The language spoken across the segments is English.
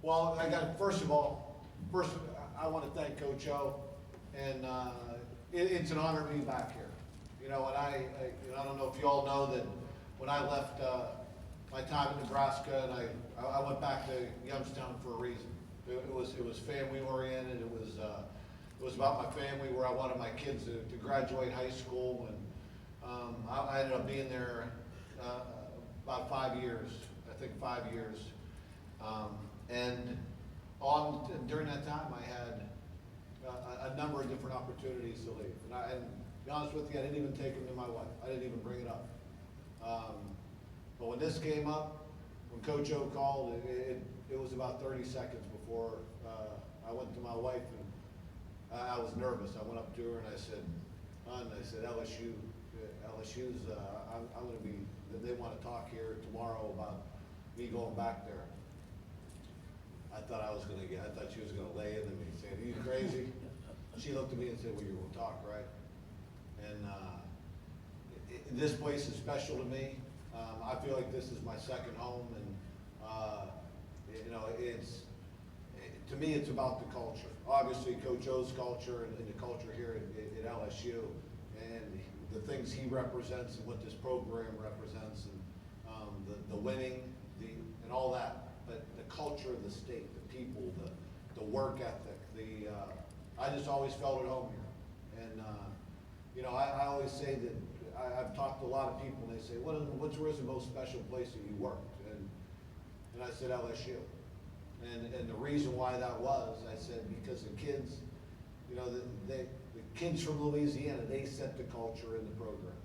Well, first, I want to thank Coach O, and it's an honor to be back here. You know, and I don't know if you all know that when I left my time in Nebraska, and I went back to Youngstown for a reason. It was family oriented. It was about my family, where I wanted my kids to graduate high school, and I ended up being there about 5 years. I think 5 years. And during that time, I had a number of different opportunities to leave. And to be honest with you, I didn't even take them to my wife. I didn't even bring it up. But when this came up, when Coach O called, it was about 30 seconds before I went to my wife, and I was nervous. I went up to her and I said, "Hon," I said, LSU's, I'm going to be, they want to talk here tomorrow about me going back there." I thought she was going to lay into me, saying, "Are you crazy?" She looked at me and said, "Well, you're going to talk, right?" And this place is special to me. I feel like this is my second home, and you know, to me, it's about the culture. Obviously, Coach O's culture and the culture here at LSU, and the things he represents and what this program represents, and the winning, and all that. But the culture of the state, the people, the work ethic, I just always felt at home here. And you know, I always say that I've talked to a lot of people, and they say, where's the most special place that you worked? And I said, LSU. And the reason why that was, I said, because the kids, you know, the kids from Louisiana, they set the culture in the program.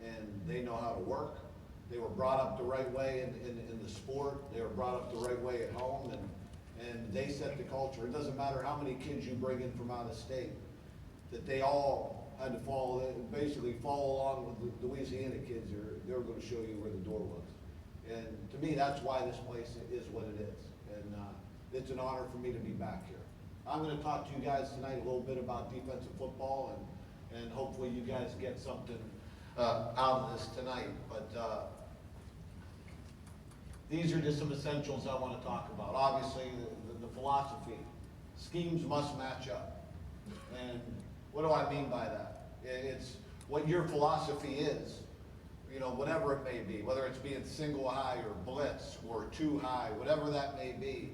And they know how to work. They were brought up the right way in the sport. They were brought up the right way at home, and they set the culture. It doesn't matter how many kids you bring in from out of state, that they all had to follow along with the Louisiana kids. They were going to show you where the door was. And to me, that's why this place is what it is. And it's an honor for me to be back here. I'm going to talk to you guys tonight a little bit about defensive football, and hopefully you guys get something out of this tonight. But these are just some essentials I want to talk about. Obviously, the philosophy. Schemes must match up. And what do I mean by that? It's what your philosophy is. You know, whatever it may be, whether it's being single high or blitz or two high, whatever that may be,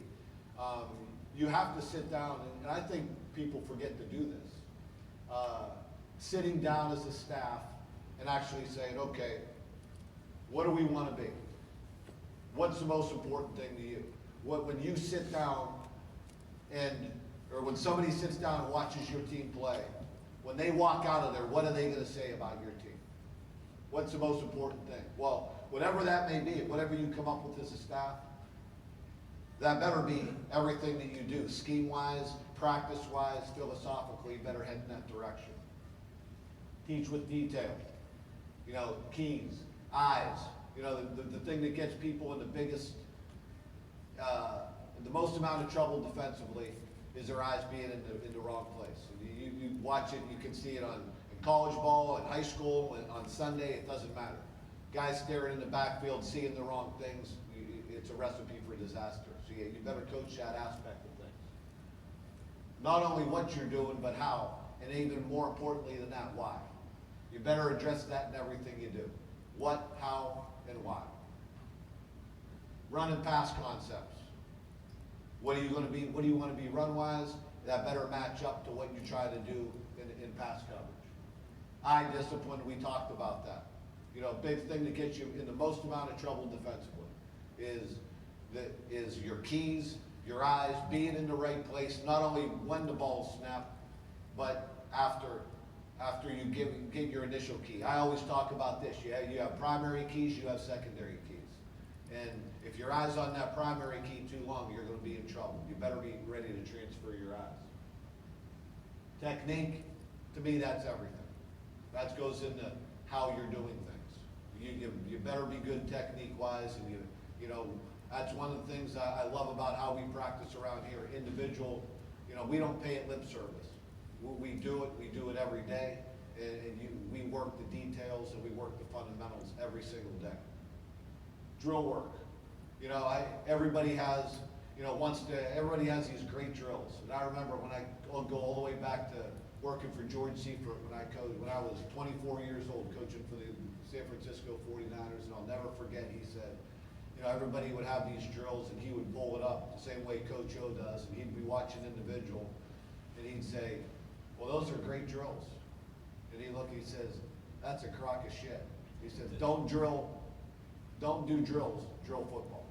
you have to sit down, and I think people forget to do this. Sitting down as a staff and actually saying, okay, what do we want to be? What's the most important thing to you? When you sit down or when somebody sits down and watches your team play, when they walk out of there, what are they going to say about your team? What's the most important thing? Well, whatever that may be, whatever you come up with as a staff, that better be everything that you do, scheme-wise, practice-wise, philosophically, you better head in that direction. Teach with detail. You know, keys, eyes. You know, the thing that gets people in the most amount of trouble defensively is their eyes being in the wrong place. You watch it, you can see it in college ball, in high school, and on Sunday, it doesn't matter. Guys staring in the backfield, seeing the wrong things, it's a recipe for disaster. So you better coach that aspect of things. Not only what you're doing, but how, and even more importantly than that, why. You better address that in everything you do. What, how, and why. Run and pass concepts. What are you going to be? What do you want to be run-wise? That better match up to what you try to do in pass coverage. Eye discipline, we talked about that. You know, big thing that gets you in the most amount of trouble defensively is your keys, your eyes, being in the right place, not only when the ball's snapped, but after you get your initial key. I always talk about this. You have primary keys, you have secondary keys. And if your eye's on that primary key too long, you're going to be in trouble. You better be ready to transfer your eyes. Technique, to me, that's everything. That goes into how you're doing things. You better be good technique-wise, and you know, that's one of the things I love about how we practice around here. Individual, you know, we don't pay it lip service. We do it every day, and we work the details and we work the fundamentals every single day. Drill work. You know, everybody has, everybody has these great drills. And I remember when I'll go all the way back to working for George Seifert when I was 24 years old, coaching for the San Francisco 49ers, and I'll never forget, he said, everybody would have these drills and he would pull it up the same way Coach O does, and he'd be watching individual, and he'd say, well, those are great drills. And he says, that's a crock of shit. He says, don't do drills, drill football.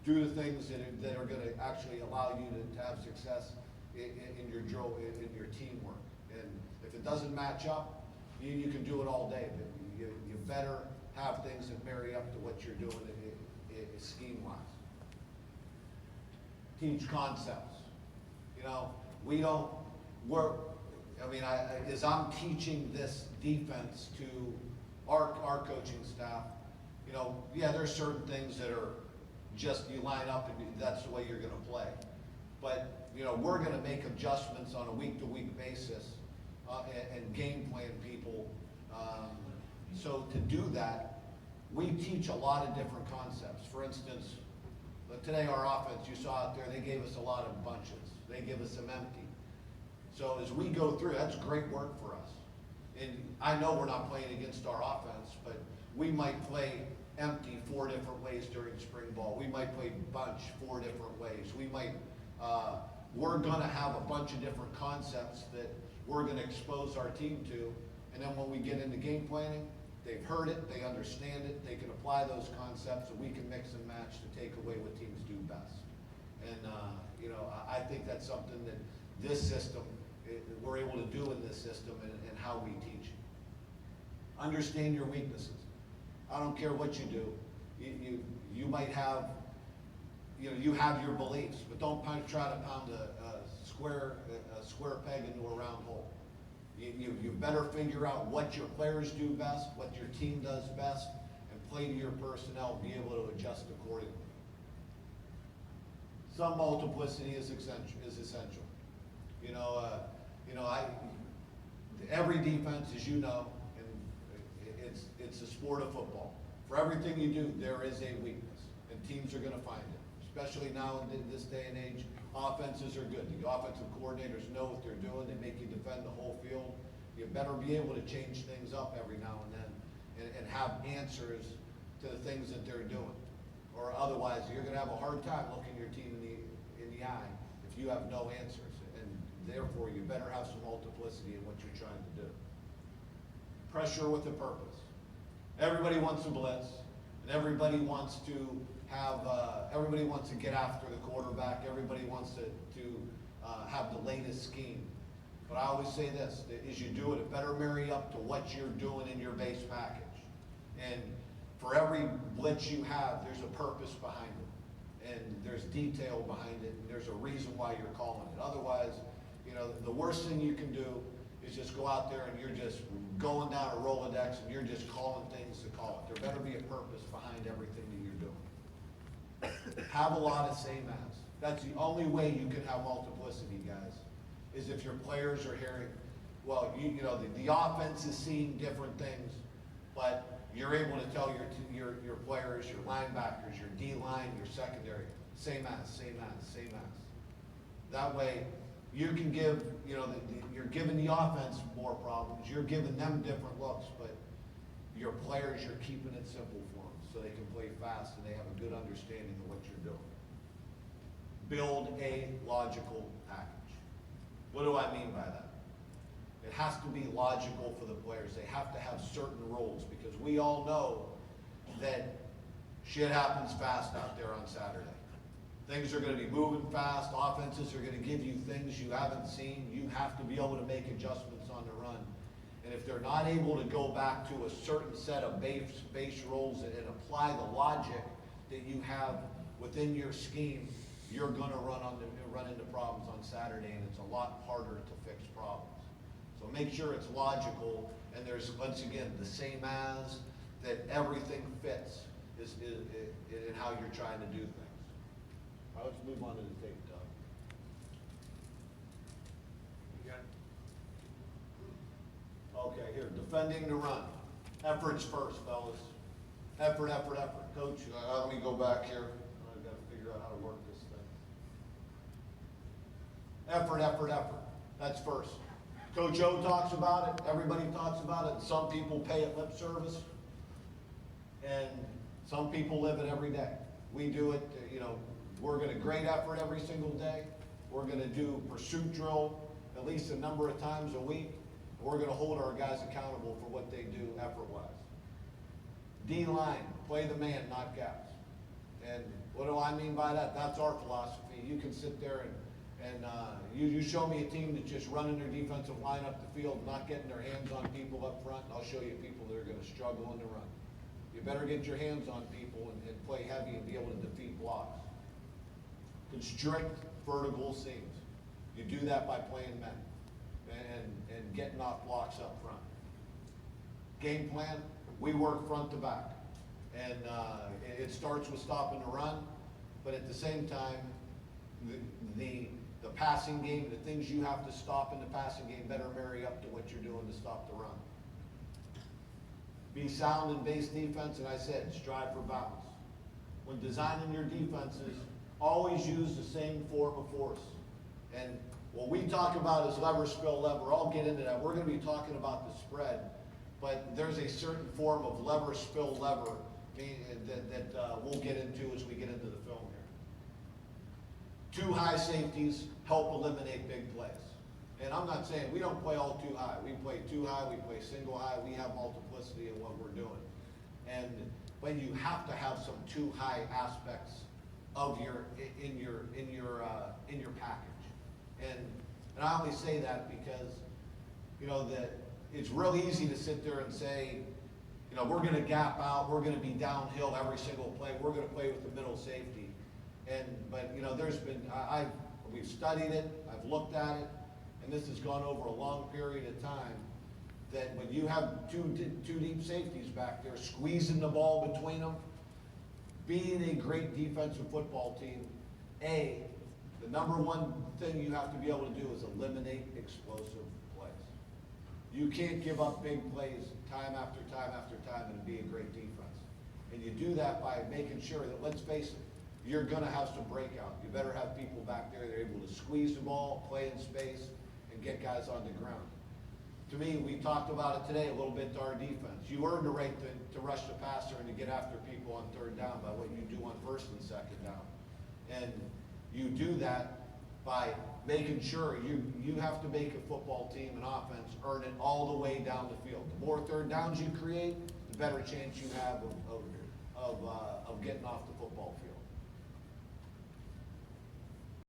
Do the things that are going to actually allow you to have success in your drill, in your teamwork. And if it doesn't match up, you can do it all day, but you better have things that marry up to what you're doing scheme-wise. Teach concepts. As I'm teaching this defense to our coaching staff, there's certain things that are just you line up and that's the way you're going to play. But, we're going to make adjustments on a week-to-week basis and game plan people. So to do that, we teach a lot of different concepts. For instance, today our offense, you saw out there, they gave us a lot of bunches. They give us some empty. So as we go through, that's great work for us. And I know we're not playing against our offense, but we might play empty 4 different ways during spring ball. We might play bunch 4 different ways. We're gonna have a bunch of different concepts that we're gonna expose our team to. And then when we get into game planning, they've heard it, they understand it, they can apply those concepts, and we can mix and match to take away what teams do best. And, I think that's something that this system, we're able to do in this system and how we teach. Understand your weaknesses. I don't care what you do. You might have, you have your beliefs, but don't try to pound a square peg into a round hole. You better figure out what your players do best, what your team does best, and play to your personnel, be able to adjust accordingly. Some multiplicity is essential. Every defense, as you know, and it's a sport of football. For everything you do, there is a weakness, and teams are going to find it. Especially now in this day and age, offenses are good. The offensive coordinators know what they're doing. They make you defend the whole field. You better be able to change things up every now and then and have answers to the things that they're doing. Or otherwise, you're going to have a hard time looking your team in the eye if you have no answers. And therefore, you better have some multiplicity in what you're trying to do. Pressure with a purpose. Everybody wants to blitz, and everybody wants to get after the quarterback. Everybody wants to have the latest scheme. But I always say this, that as you do it, it better marry up to what you're doing in your base package. And for every blitz you have, there's a purpose behind it. And there's detail behind it, and there's a reason why you're calling it. Otherwise, the worst thing you can do is just go out there and you're just going down a Rolodex and you're just calling things to call it. There better be a purpose behind everything that you're doing. Have a lot of same as. That's the only way you can have multiplicity, guys, is if your players are hearing, well, the offense is seeing different things, but you're able to tell your players, your linebackers, your D-line, your secondary, same as. That way, you can give, you're giving the offense more problems, you're giving them different looks, but your players, you're keeping it simple for them so they can play fast and they have a good understanding of what you're doing. Build a logical package. What do I mean by that? It has to be logical for the players. They have to have certain roles because we all know that shit happens fast out there on Saturday. Things are going to be moving fast. Offenses are going to give you things you haven't seen. You have to be able to make adjustments on the run. And if they're not able to go back to a certain set of base roles and apply the logic that you have within your scheme, you're going to run into problems on Saturday, and it's a lot harder to fix problems. So make sure it's logical, and there's, once again, the same as, that everything fits in how you're trying to do things. All right, let's move on to the tape, Doug. You got it? Okay, here, defending the run. Efforts first, fellas. Effort. Coach, let me go back here. I've got to figure out how to work this thing. Effort, effort, effort. That's first. Coach O talks about it, everybody talks about it, and some people pay it lip service, and some people live it every day. We do it, we're gonna grade effort every single day. We're gonna do pursuit drill at least a number of times a week. We're gonna hold our guys accountable for what they do effort-wise. D-line, play the man, not gaps. And what do I mean by that? That's our philosophy. You can sit there and you show me a team that's just running their defensive line up the field, not getting their hands on people up front, and I'll show you people that are gonna struggle in the run. You better get your hands on people and play heavy and be able to defeat blocks. Constrict vertical seams. You do that by playing men and getting off blocks up front. Game plan, we work front to back. And it starts with stopping the run, but at the same time, the passing game, the things you have to stop in the passing game better marry up to what you're doing to stop the run. Be sound in base defense, and I said, strive for balance. When designing your defenses, always use the same form of force. And what we talk about is lever, spill, lever. I'll get into that. We're going to be talking about the spread, but there's a certain form of lever, spill, lever that we'll get into as we get into the film here. Two high safeties help eliminate big plays. And I'm not saying we don't play all too high. We play too high, we play single high, we have multiplicity in what we're doing. But you have to have some too high aspects of in your package. And I only say that because, that it's real easy to sit there and say, we're gonna gap out, we're gonna be downhill every single play, we're gonna play with the middle safety. But there's been, we've studied it, I've looked at it, and this has gone over a long period of time, that when you have two deep safeties back there, squeezing the ball between them, being a great defensive football team, the number one thing you have to be able to do is eliminate explosive plays. You can't give up big plays time after time after time and be a great defense. And you do that by making sure that, let's face it, you're gonna have some breakout. You better have people back there that are able to squeeze the ball, play in space, and get guys on the ground. To me, we talked about it today a little bit to our defense. You earn the right to rush the passer and to get after people on third down by what you do on first and second down. And you do that by making sure you have to make a football team and offense earn it all the way down the field. The more third downs you create, the better chance you have of getting off the football field.